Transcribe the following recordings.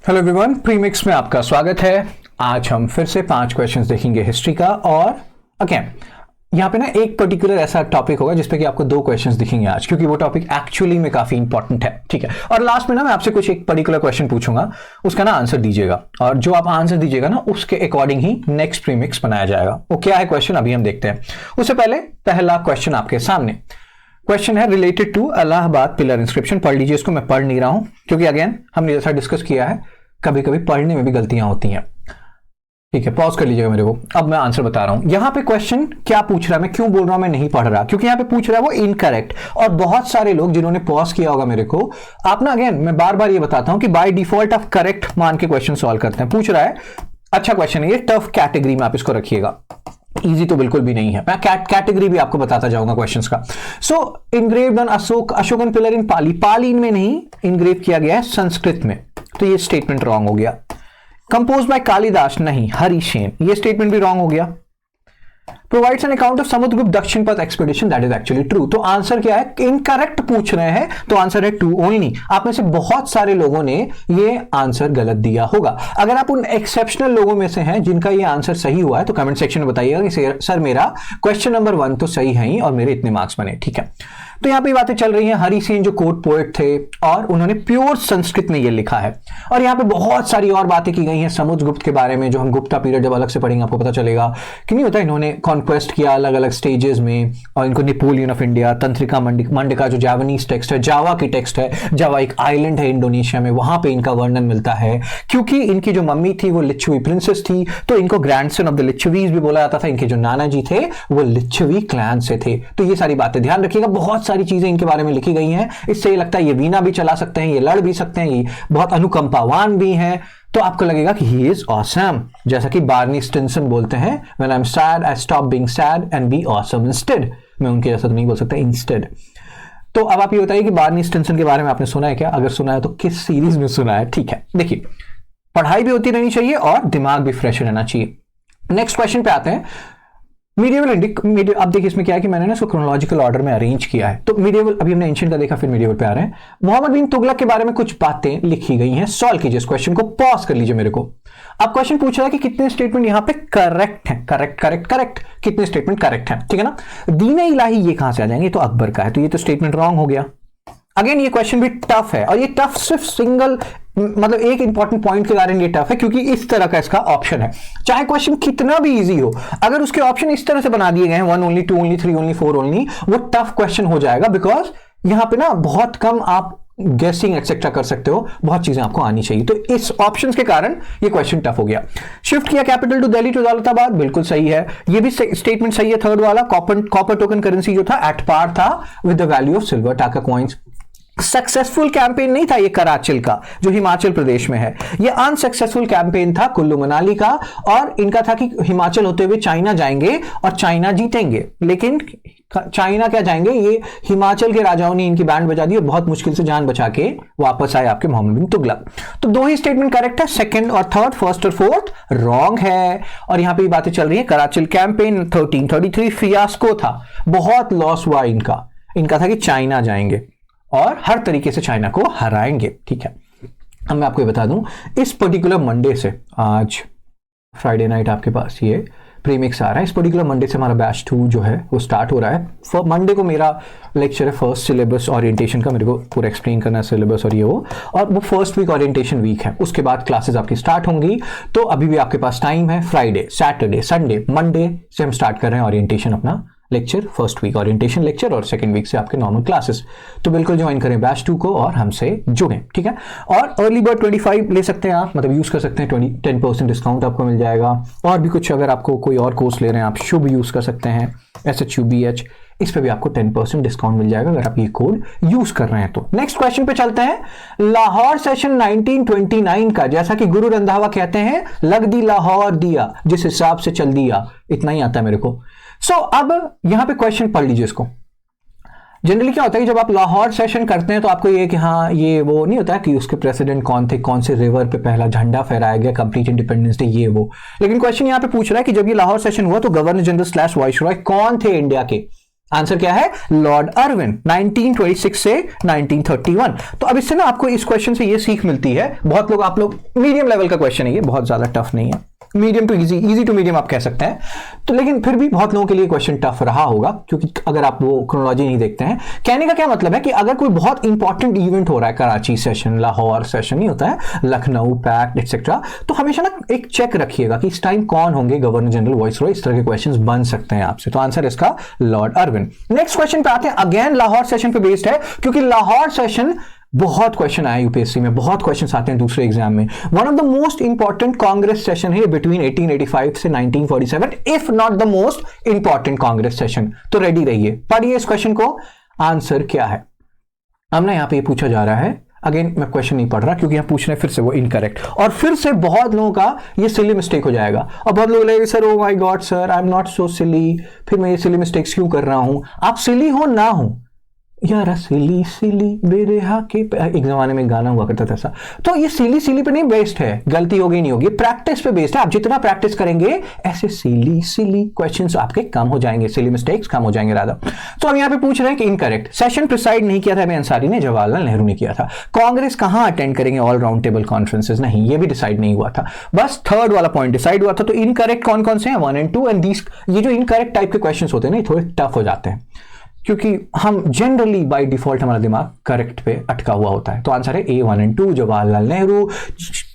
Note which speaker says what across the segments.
Speaker 1: Hello everyone, premix में आपका स्वागत है। आज हम फिर से 5 क्वेश्चंस देखेंगे हिस्ट्री का। और अगेन यहाँ पे ना एक पर्टिकुलर ऐसा टॉपिक होगा जिसपे कि आपको 2 क्वेश्चंस दिखेंगे आज, क्योंकि वो टॉपिक एक्चुअली में काफी इंपॉर्टेंट है। ठीक है, और लास्ट में ना मैं आपसे कुछ एक पर्टिकुलर क्वेश्चन पूछूंगा, उसका ना आंसर दीजिएगा, और जो आप आंसर दीजिएगा ना उसके अकॉर्डिंग ही नेक्स्ट प्रीमिक्स बनाया जाएगा। वो क्या है क्वेश्चन, अभी हम देखते हैं। उससे पहले पहला क्वेश्चन आपके सामने क्वेश्चन है related to Allahabad pillar inscription. पढ़ लीजिए इसको, मैं पढ़ नहीं रहा हूं क्योंकि अगेन हमने जैसा डिस्कस किया है कभी कभी पढ़ने में भी गलतियां होती हैं। ठीक है, पॉज कर लीजिएगा मेरे को। अब मैं आंसर बता रहा हूं। यहां पे क्वेश्चन क्या पूछ रहा है, मैं क्यों बोल रहा हूं मैं नहीं पढ़ रहा, क्योंकि यहां पे पूछ रहा है वो इनकरेक्ट। और बहुत सारे लोग जिन्होंने पॉज किया होगा मेरे को, आप ना अगेन मैं बार बार ये बताता हूं कि बाय डिफॉल्ट आप करेक्ट मान के क्वेश्चन सॉल्व करते हैं। पूछ रहा है, अच्छा क्वेश्चन है ये, टफ कैटेगरी में आप इसको रखिएगा, इजी तो बिल्कुल भी नहीं है। मैं कैटेगरी भी आपको बताता जाऊंगा क्वेश्चंस का। सो engraved on Ashokan pillar in पाली, पाली में नहीं इनग्रेव किया गया है, संस्कृत में, तो ये स्टेटमेंट रॉन्ग हो गया। कंपोज बाय कालिदास, नहीं हरिसेन, ये स्टेटमेंट भी रॉन्ग हो गया। Provides an account of Samudragupta दक्षिण पथ expedition, that is actually true. तो आंसर क्या है, इनकरेक्ट पूछ रहे हैं तो आंसर है टू ओनली। आप में से बहुत सारे लोगों ने ये आंसर गलत दिया होगा। अगर आप उन एक्सेप्शनल लोगों में से हैं जिनका ये आंसर सही हुआ है तो कमेंट सेक्शन में बताइएगा कि सर मेरा क्वेश्चन नंबर 1 तो सही है ही और मेरे इतने मार्क्स बने। ठीक है, तो यहां पे बातें चल रही हैं। हरिसेन जो कोर्ट पोएट थे और उन्होंने प्योर संस्कृत में ये लिखा है। और यहां पे बहुत सारी और बातें की गई हैं समुद्रगुप्त के बारे में, जो हम गुप्ता पीरियड जब अलग से पढ़ेंगे आपको पता चलेगा कि नहीं होता, इन्होंने कॉन्क्वेस्ट किया अलग अलग स्टेजेस में, और इनको नेपोलियन ऑफ इंडिया, तंत्रिका मंडिका जो जावानीज टेक्स्ट है, जावा की टेक्स्ट है, जावा एक आइलैंड है इंडोनेशिया में, वहां पे इनका वर्णन मिलता है। क्योंकि इनकी जो मम्मी थी वो लिच्छवी प्रिंसेस थी, तो इनको ग्रैंडसन ऑफ द लिच्छवीज भी बोला जाता था। इनके जो नाना जी थे वो लिच्छवी क्लैन से थे। तो ये सारी बातें ध्यान रखिएगा, बहुत सारी चीजें इनके बारे में लिखी गई हैं। इससे ये लगता है ये वीणा भी चला सकते हैं, ये लड़ भी सकते हैं, ये बहुत अनुकंपावान भी हैं। तो आपको लगेगा कि ही इज ऑसम, जैसा कि बार्नी स्टिनसन बोलते हैं, when I am sad I stop being sad and be awesome instead. मैं उनके जैसा तो नहीं बोल सकता, इंस्टेड। तो अब आप ये बताइए कि बार्नी स्टिनसन के बारे में आपने सुना है क्या? अगर सुना है तो किस सीरीज में सुना है? ठीक है, देखिए पढ़ाई भी होती रहनी चाहिए और दिमाग भी फ्रेश रहना चाहिए। नेक्स्ट क्वेश्चन पे आते हैं। मीडिएवल इंडिया, अब देखिए इसमें क्या है कि मैंने ना इसको क्रोनोलॉजिकल ऑर्डर में अरेंज किया है। तो मीडिएवल, अभी हमने एंशिएंट का देखा, फिर मीडिएवल पे आ रहे हैं। मोहम्मद बिन तुगलक के बारे में कुछ बातें लिखी गई हैं, सॉल्व कीजिए इस क्वेश्चन को, पॉज कर लीजिए मेरे को। अब क्वेश्चन पूछ रहा है कि कितने स्टेटमेंट यहां पे करेक्ट हैं, करेक्ट, कितने स्टेटमेंट करेक्ट हैं, ठीक है ना। दीन-ए इलाही ये कहां से आ जाएंगे, तो अकबर का है, तो ये तो स्टेटमेंट रॉन्ग हो गया। अगेन ये क्वेश्चन भी टफ है, और ये टफ सिर्फ सिंगल मतलब एक इंपॉर्टेंट पॉइंट के कारण ये टफ है, क्योंकि इस तरह का इसका ऑप्शन है। चाहे क्वेश्चन कितना भी इजी हो, अगर उसके ऑप्शन इस तरह से बना दिए गए हैं 1 ओनली, 2 ओनली, 3 ओनली, 4 ओनली, वो टफ क्वेश्चन हो जाएगा। बिकॉज यहां पे ना बहुत कम आप गेसिंग एक्सेट्रा कर सकते हो, बहुत चीजें आपको आनी चाहिए। तो इस ऑप्शंस के कारण ये क्वेश्चन टफ हो गया। शिफ्ट किया capital to Delhi to Daulatabad, बिल्कुल सही है। ये भी स्टेटमेंट सही है। थर्ड वाला, कॉपर टोकन करेंसी जो था एट पार था with the value of silver टाका कॉइंस। सक्सेसफुल कैंपेन नहीं था ये कराचल का जो हिमाचल प्रदेश में है, ये अनसक्सेसफुल कैंपेन था कुल्लू मनाली का। और इनका था कि हिमाचल होते हुए चाइना जाएंगे और चाइना जीतेंगे, लेकिन चाइना क्या जाएंगे, ये हिमाचल के राजाओं ने इनकी बैंड बजा दी और बहुत मुश्किल से जान बचा के वापस आए आपके मोहम्मद बिन तुगलक। तो 2 ही स्टेटमेंट करेक्ट है, सेकंड और थर्ड, फर्स्ट और फोर्थ रॉन्ग है। और यहां पे बातें चल रही है कराचल कैंपेन 1333 फियास्को था, बहुत लॉस हुआ इनका था कि चाइना जाएंगे और हर तरीके से चाइना को हराएंगे। ठीक है, अब मैं आपको ये बता दूं, इस पर्टिकुलर मंडे से, आज फ्राइडे नाइट आपके पास ये प्रीमिक्स आ रहा है, इस पर्टिकुलर मंडे से हमारा बैच 2 जो है वो स्टार्ट हो रहा है। मंडे को मेरा लेक्चर है फर्स्ट सिलेबस ओरिएंटेशन का, मेरे को पूरा एक्सप्लेन करना है सिलेबस और ये वो, और वो फर्स्ट वीक ओरिएंटेशन वीक है। उसके बाद क्लासेस आपकी स्टार्ट होंगी, तो अभी भी आपके पास टाइम है। फ्राइडे, सैटरडे, संडे, मंडे से हम स्टार्ट कर रहे हैं ओरिएंटेशन अपना lecture, first week orientation lecture और सेकंड वीक से आपके नॉर्मल क्लासेस। तो बिल्कुल ज्वाइन करें बैच 2 को और हमसे जुड़ें, ठीक है। और अर्ली बर्ड 25 ले सकते हैं आप, मतलब यूज कर सकते हैं, 10% डिस्काउंट आपको मिल जाएगा। और भी कुछ अगर आपको कोई और कोर्स ले रहे हैं आप शुभ यूज कर सकते हैं, SHUBH, इस पे भी आपको 10% डिस्काउंट मिल जाएगा अगर आप ये कोड यूज कर रहे हैं तो। नेक्स्ट क्वेश्चन पे चलते हैं। लाहौर सेशन 1929 का, जैसा कि गुरु रंधावा कहते हैं, लग दी लाहौर दिया जिस हिसाब से चल दिया, इतना ही आता है मेरे को। अब यहां पे क्वेश्चन पढ़ लीजिए इसको। जनरली क्या होता है कि जब आप लाहौर सेशन करते हैं तो आपको ये कि हाँ ये वो नहीं होता कि उसके प्रेसिडेंट कौन थे, कौन से रिवर पे पहला झंडा फहराया गया, कंप्लीट इंडिपेंडेंस डे, ये वो। लेकिन क्वेश्चन यहां पे पूछ रहा है कि जब ये लाहौर सेशन हुआ तो गवर्नर जनरल / वाइसरॉय कौन थे इंडिया के? आंसर क्या है? लॉर्ड अर्विन, 1926 से 1931। तो अब इससे ना आपको इस क्वेश्चन से ये सीख मिलती है, बहुत लोग, आप लोग मीडियम लेवल का क्वेश्चन है ये, बहुत ज्यादा टफ नहीं है, medium to easy, easy to medium आप कह सकते हैं। तो लेकिन फिर भी बहुत लोगों के लिए क्वेश्चन टफ रहा होगा, क्योंकि अगर आप वो क्रोनोलॉजी नहीं देखते हैं। कहने का क्या मतलब है कि अगर कोई बहुत इंपॉर्टेंट इवेंट हो रहा है, कराची सेशन, लाहौर सेशन नहीं होता है, लखनऊ पैक्ट एक्सेट्रा, तो हमेशा ना एक चेक रखिएगा कि इस टाइम कौन होंगे गवर्नर जनरल, वाइसरॉय, इस तरह के क्वेश्चंस बन सकते हैं आपसे। तो आंसर इसका लॉर्ड अर्विन। नेक्स्ट क्वेश्चन पे आते हैं, अगेन लाहौर सेशन पे बेस्ड है, क्योंकि लाहौर सेशन बहुत क्वेश्चन आए यूपीएससी में, बहुत क्वेश्चन आते हैं दूसरे एग्जाम में। One of the most important Congress session है बिटवीन 1885 से 1947, if not the most important Congress session. तो रेडी रहिए, पढ़िए इस क्वेश्चन को। आंसर क्या है? अब ना यहाँ पे ये पूछा जा रहा है, अगेन मैं क्वेश्चन नहीं पढ़ रहा क्योंकि यहाँ पूछ रहे हैं फिर से वो इनकरेक्ट, और फिर से बहुत लोगों का ये सिली मिस्टेक हो जाएगा। और बहुत लोग लगेंगे sir, oh my god sir, I am not so silly, फिर मैं ये सिली मिस्टेक्स क्यों कर रहा हूं? आप सिली हो ना हो यार, सिली सिली बेरेहा के, एक जमाने में गाना हुआ करता था ऐसा। तो ये सिली सिली पे नहीं बेस्ड है, गलती होगी नहीं होगी, प्रैक्टिस पे बेस्ड है। आप जितना प्रैक्टिस करेंगे ऐसे सिली सिली क्वेश्चंस आपके कम हो जाएंगे, सिली मिस्टेक्स कम हो जाएंगे राधा। तो अब यहाँ पे पूछ रहे हैं कि इनकरेक्ट, सेशन प्रिसाइड नहीं किया था एम अंसारी ने, जवाहरलाल नेहरू ने किया था। कांग्रेस कहां अटेंड करेंगे ऑल राउंड टेबल कॉन्फ्रेंसेस? नहीं, ये भी डिसाइड नहीं हुआ था, बस थर्ड वाला पॉइंट डिसाइड हुआ था। तो इनकरेक्ट कौन कौन से हैं? 1 and 2, एंड दीस, ये जो इनकरेक्ट टाइप के क्वेश्चन होते हैं ना, थोड़े टफ हो जाते हैं, क्योंकि हम जनरली बाय डिफॉल्ट हमारा दिमाग करेक्ट पे अटका हुआ होता है। तो आंसर है ए 1 and 2, Jawaharlal Nehru,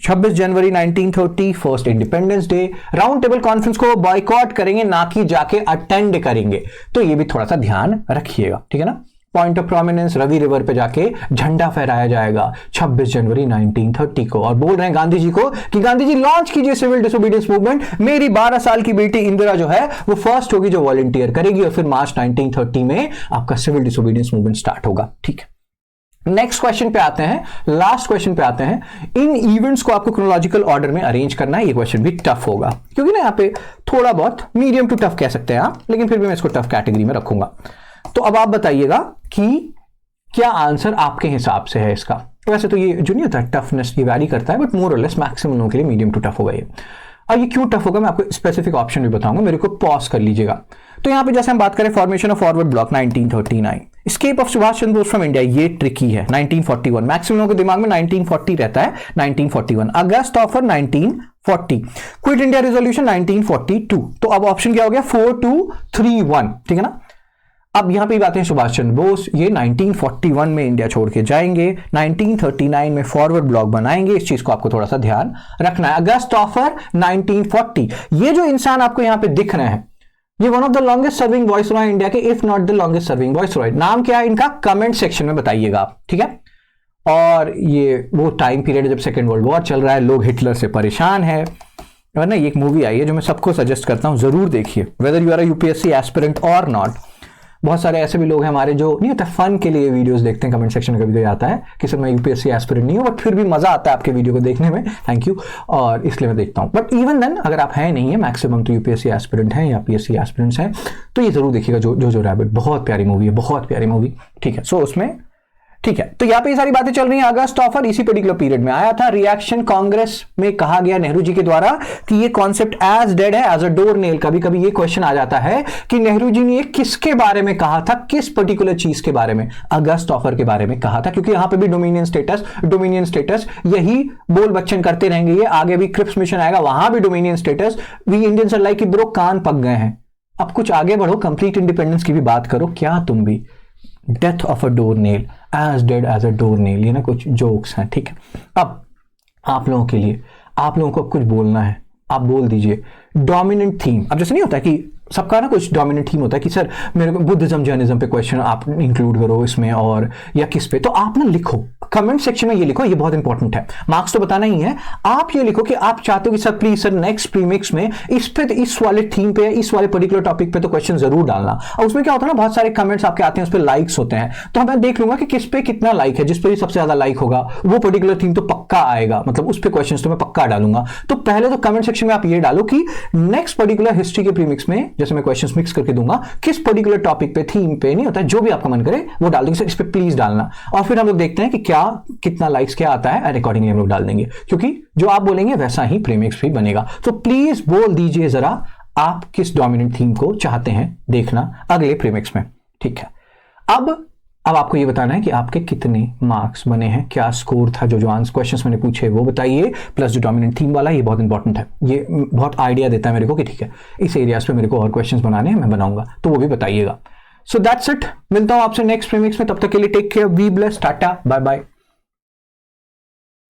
Speaker 1: 26 January 1930, first independence day. Round table conference को बॉयकॉट करेंगे, ना कि जाके अटेंड करेंगे, तो ये भी थोड़ा सा ध्यान रखिएगा, ठीक है ना। Point of prominence, Ravi river पे जाके झंडा फहराया जाएगा 26 जनवरी 1930 को, और बोल रहे हैं गांधी जी को कि गांधी जी लॉन्च कीजिए सिविल डिसोबीडियंस मूवमेंट, मेरी 12 साल की बेटी इंदिरा जो है वो फर्स्ट होगी जो वॉलंटियर करेगी, और फिर मार्च 1930 में आपका सिविल डिसोबीडियंस मूवमेंट स्टार्ट होगा, ठीक है। नेक्स्ट क्वेश्चन पे आते हैं, लास्ट क्वेश्चन पे आते हैं। इन इवेंट्स को आपको क्रोनोलॉजिकल ऑर्डर में अरेंज करना है। ये क्वेश्चन भी टफ होगा, क्योंकि ना यहाँ पे थोड़ा बहुत मीडियम टू टफ कह सकते हैं आप, लेकिन फिर भी मैं इसको टफ कैटेगरी में रखूंगा। तो अब आप बताइएगा कि क्या आंसर आपके हिसाब से है इसका। वैसे तो ये जो नहीं होता टफनेस ये वैरी करता है, बट मोर और लेस मैक्सिमम लोगों के लिए मीडियम टू टफ होगा ये। अब ये क्यों टफ होगा मैं आपको स्पेसिफिक ऑप्शन भी बताऊंगा, मेरे को पॉज कर लीजिएगा। तो यहाँ पे जैसे हम बात करें formation of forward block 1939, escape of Subhash Chandra Bose from India, ये ट्रिकी है। 1941, मैक्सिमम लोगों के दिमाग में 1940 रहता है, 1941। अगस्त ऑफर 1940, क्विट इंडिया रेजोल्यूशन 1942। तो अब ऑप्शन क्या हो गया? 4, 2, 3, 1, ठीक है ना। अब यहां पे बातें सुभाष चंद्र बोस, ये 1941 में इंडिया छोड़ के जाएंगे, 1939 में फॉरवर्ड ब्लॉक बनाएंगे, इस चीज को आपको थोड़ा सा ध्यान रखना है। अगस्त ऑफर 1940, ये जो इंसान आपको यहां पे दिख रहे हैं, ये one of the longest serving viceroy India के, if not the longest serving viceroy. नाम क्या है इनका? कमेंट सेक्शन में बताइएगा आप, ठीक है। और ये वो टाइम पीरियड जब सेकेंड वर्ल्ड वॉर चल रहा है, लोग हिटलर से परेशान है। और ना एक मूवी आई है जो मैं सबको सजेस्ट करता हूं, जरूर देखिए, whether you are a UPSC aspirant और नॉट। बहुत सारे ऐसे भी लोग हैं हमारे जो नहीं होता फन के लिए वीडियोस देखते हैं, कमेंट सेक्शन में कभी कभी आता है कि सर मैं यूपीएससी एस्पिरेंट नहीं हूं, बट फिर भी मजा आता है आपके वीडियो को देखने में, थैंक यू, और इसलिए मैं देखता हूं। बट इवन देन अगर आप हैं नहीं है, मैक्सिमम तो यूपीएससी एस्पिरेंट हैं या पीएससी एस्पिरेंट्स हैं, तो ये जरूर देखिएगा जो रैबिट, बहुत प्यारी मूवी है, बहुत प्यारी मूवी, ठीक है। सो उसमें ठीक है, तो यहां पे ये सारी बातें चल रही हैं। अगस्त ऑफर इसी पर्टिकुलर पीरियड में आया था। रिएक्शन कांग्रेस में कहा गया नेहरू जी के द्वारा कि ये कॉन्सेप्ट एज डेड है एज अ डोर नेल। कभी कभी ये क्वेश्चन आ जाता है कि नेहरू जी ने ये किसके बारे में कहा था, किस पर्टिकुलर चीज के बारे में? अगस्त ऑफर के बारे में कहा था, क्योंकि यहां पे भी डोमिनियन स्टेटस यही बोल बच्चन करते रहेंगे। ये आगे भी क्रिप्स मिशन आएगा, वहां भी dominion status. We Indians are like कि ब्रो कान पक गए हैं, अब कुछ आगे बढ़ो, कंप्लीट इंडिपेंडेंस की भी बात करो क्या तुम भी। Death of a door nail, as dead as a door nail, ये ना कुछ जोक्स हैं, ठीक है। अब आप लोगों के लिए, आप लोगों को अब कुछ बोलना है, आप बोल दीजिए डोमिनेंट थीम। अब जैसे नहीं होता कि सबका ना कुछ डोमिनेंट थीम होता है कि सर मेरे को बुद्धिज्म जर्निज्म पे क्वेश्चन आप इंक्लूड करो इसमें, और या किस पे, तो आप ना लिखो कमेंट सेक्शन में, ये लिखो, ये बहुत इंपॉर्टेंट है, मार्क्स तो बताना ही है। आप ये लिखो कि आप चाहते हो कि sir please sir next premix में इस पे, इस वाले थीम पे, इस वाले पर्टिकुलर टॉपिक पे तो क्वेश्चन जरूर डालना। और उसमें क्या होता है ना, बहुत सारे कमेंट्स आपके आते हैं, उस पर लाइक्स होते हैं, तो मैं देख लूंगा कि किस पे कितना लाइक है, जिस पे सबसे ज्यादा लाइक होगा वो पर्टिकुलर थीम तो पक्का आएगा, मतलब उस पे क्वेश्चन तो मैं पक्का डालूंगा। तो पहले तो कमेंट सेक्शन में आप ये डालो कि नेक्स्ट पर्टिकुलर हिस्ट्री के प्रीमिक्स में, जैसे मैं क्वेश्चंस मिक्स करके दूंगा, किस पर्टिकुलर टॉपिक पे, थीम पे, नहीं होता है, जो भी आपका मन करे वो डाल देंगे, इस पे प्लीज डालना। और फिर हम लोग देखते हैं कि क्या कितना लाइक्स क्या आता है, अकॉर्डिंगली हम लोग डाल देंगे, क्योंकि जो आप बोलेंगे वैसा ही प्रीमिक्स भी बनेगा। तो प्लीज बोल दीजिए जरा आप किस डोमिनेंट थीम को चाहते हैं देखना अगले प्रीमिक्स में। ठीक है। अब आपको ये बताना है कि आपके कितने मार्क्स बने हैं, क्या स्कोर था, जो आंसर क्वेश्चंस मैंने पूछे वो बताइए, प्लस जो डोमिनेंट थीम वाला, ये बहुत इंपॉर्टेंट है, ये बहुत आइडिया देता है मेरे को कि ठीक है इस एरियाज पे मेरे को और क्वेश्चंस बनाने हैं, मैं बनाऊंगा, तो वो भी बताइएगा। सो दैट्स इट, मिलता हूं आपसे नेक्स्ट प्रीमिक्स में, तब तक के लिए take care, be blessed, tata, bye bye.